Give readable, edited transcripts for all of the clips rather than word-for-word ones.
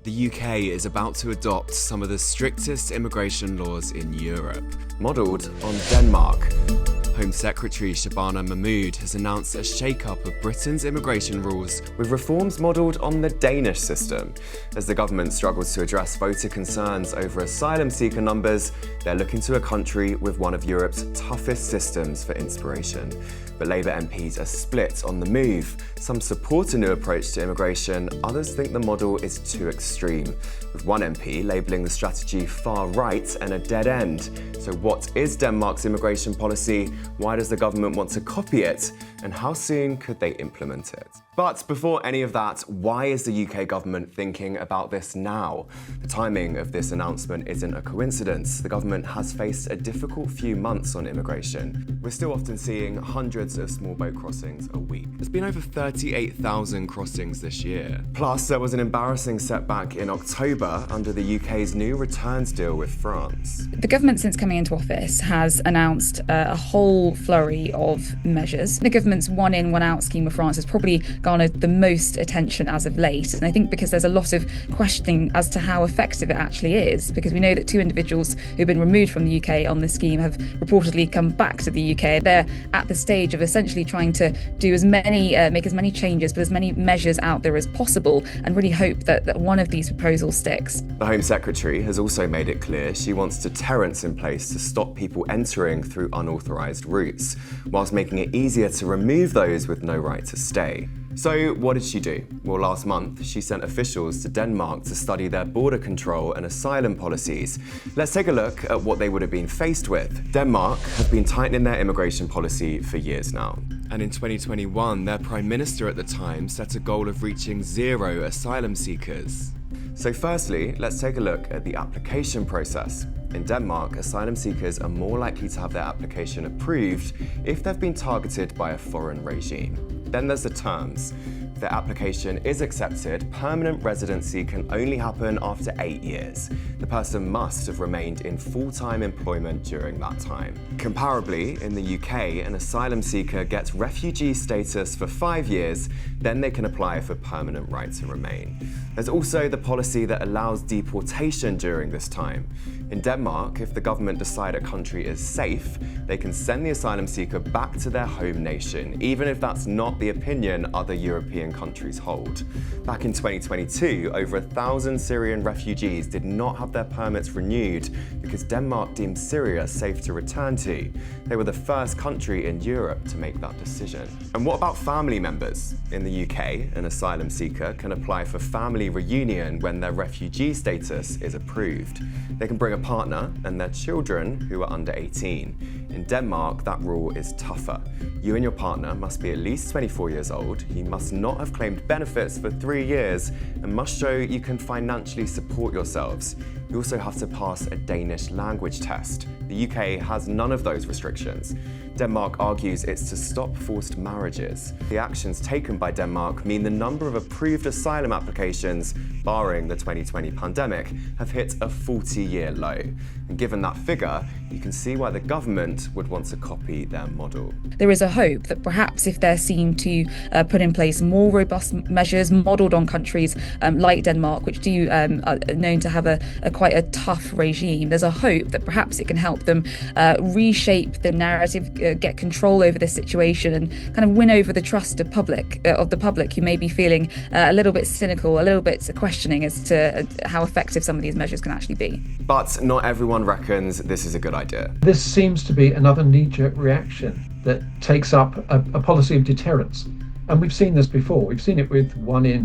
The UK is about to adopt some of the strictest immigration laws in Europe, modelled on Denmark. Home Secretary Shabana Mahmood has announced a shake-up of Britain's immigration rules with reforms modelled on the Danish system. As the government struggles to address voter concerns over asylum seeker numbers, they're looking to a country with one of Europe's toughest systems for inspiration. But Labour MPs are split on the move. Some support a new approach to immigration, others think the model is too extreme, with one MP labelling the strategy far right and a dead end. So what is Denmark's immigration policy? Why does the government want to copy it? And how soon could they implement it? But before any of that, why is the UK government thinking about this now? The timing of this announcement isn't a coincidence. The government has faced a difficult few months on immigration. We're still often seeing hundreds of small boat crossings a week. There's been over 38,000 crossings this year. Plus, there was an embarrassing setback in October under the UK's new returns deal with France. The government, since coming into office, has announced a whole flurry of measures. The government's one in, one out scheme of France has probably garnered the most attention as of late. And I think because there's a lot of questioning as to how effective it actually is, because we know that two individuals who've been removed from the UK on this scheme have reportedly come back to the UK. They're at the stage of essentially trying to do make as many changes, but as many measures out there as possible, and really hope that one of these proposals sticks. The Home Secretary has also made it clear she wants deterrents in place to stop people entering through unauthorised routes, whilst making it easier to remove those with no right to stay. So what did she do? Well, last month, she sent officials to Denmark to study their border control and asylum policies. Let's take a look at what they would have been faced with. Denmark have been tightening their immigration policy for years now. And in 2021, their Prime Minister at the time set a goal of reaching 0 asylum seekers. So firstly, let's take a look at the application process. In Denmark, asylum seekers are more likely to have their application approved if they've been targeted by a foreign regime. Then there's the terms. If their application is accepted, permanent residency can only happen after 8 years. The person must have remained in full-time employment during that time. Comparably, in the UK, an asylum seeker gets refugee status for 5 years, then they can apply for permanent right to remain. There's also the policy that allows deportation during this time. In Denmark, if the government decide a country is safe, they can send the asylum seeker back to their home nation, even if that's not the opinion other European countries hold. Back in 2022, over 1,000 Syrian refugees did not have their permits renewed because Denmark deemed Syria safe to return to. They were the first country in Europe to make that decision. And what about family members? In the UK, an asylum seeker can apply for family reunion when their refugee status is approved. They can bring a partner and their children who are under 18. In Denmark, that rule is tougher. You and your partner must be at least 24 years old, you must not have claimed benefits for 3 years, and must show you can financially support yourselves. You also have to pass a Danish language test. The UK has none of those restrictions. Denmark argues it's to stop forced marriages. The actions taken by Denmark mean the number of approved asylum applications, barring the 2020 pandemic, have hit a 40-year low. And given that figure, you can see why the government would want to copy their model. There is a hope that perhaps if they're seen to put in place more robust measures modelled on countries like Denmark, which are known to have quite a tough regime, there's a hope that perhaps it can help them reshape the narrative, get control over this situation, and kind of win over the trust of the public who may be feeling a little bit cynical, a little bit questioning as to how effective some of these measures can actually be. But not everyone reckons this is a good idea. This seems to be another knee-jerk reaction that takes up a policy of deterrence. And we've seen this before. We've seen it with one in,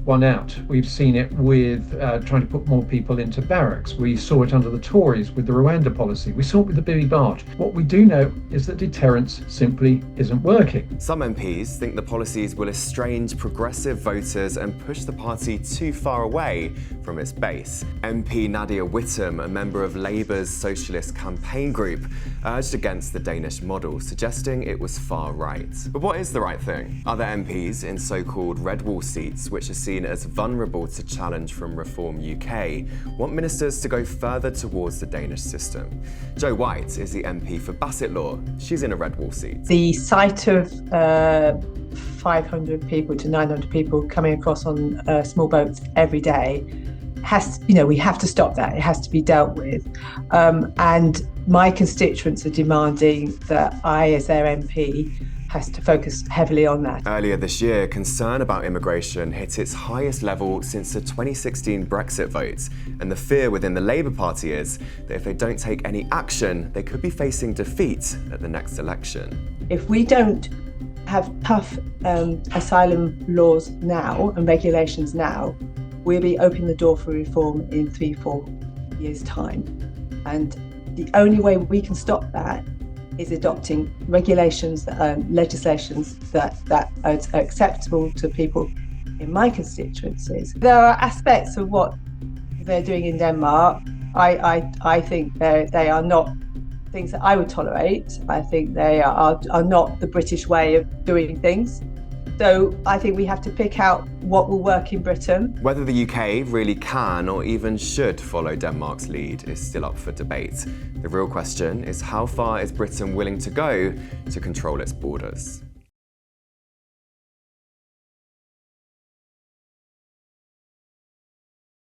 one out. We've seen it with trying to put more people into barracks. We saw it under the Tories with the Rwanda policy. We saw it with the Billy Barge. What we do know is that deterrence simply isn't working. Some MPs think the policies will estrange progressive voters and push the party too far away from its base. MP Nadia Whittam, a member of Labour's Socialist Campaign Group, urged against the Danish model, suggesting it was far right. But what is the right thing? Other MPs in so-called red wall seats, which are seen as vulnerable to challenge from Reform UK, want ministers to go further towards the Danish system. Jo White is the MP for Bassetlaw. She's in a red wall seat. The sight of 500 people to 900 people coming across on small boats every day we have to stop that. It has to be dealt with. And my constituents are demanding that I, as their MP, has to focus heavily on that. Earlier this year, concern about immigration hit its highest level since the 2016 Brexit vote, and the fear within the Labour Party is that if they don't take any action, they could be facing defeat at the next election. If we don't have tough asylum laws now and regulations now, we'll be opening the door for reform in 3-4 years' time. And the only way we can stop that is adopting regulations, legislations that are acceptable to people in my constituencies. There are aspects of what they're doing in Denmark. I think they are not things that I would tolerate. I think they are not the British way of doing things. So I think we have to pick out what will work in Britain. Whether the UK really can or even should follow Denmark's lead is still up for debate. The real question is, how far is Britain willing to go to control its borders?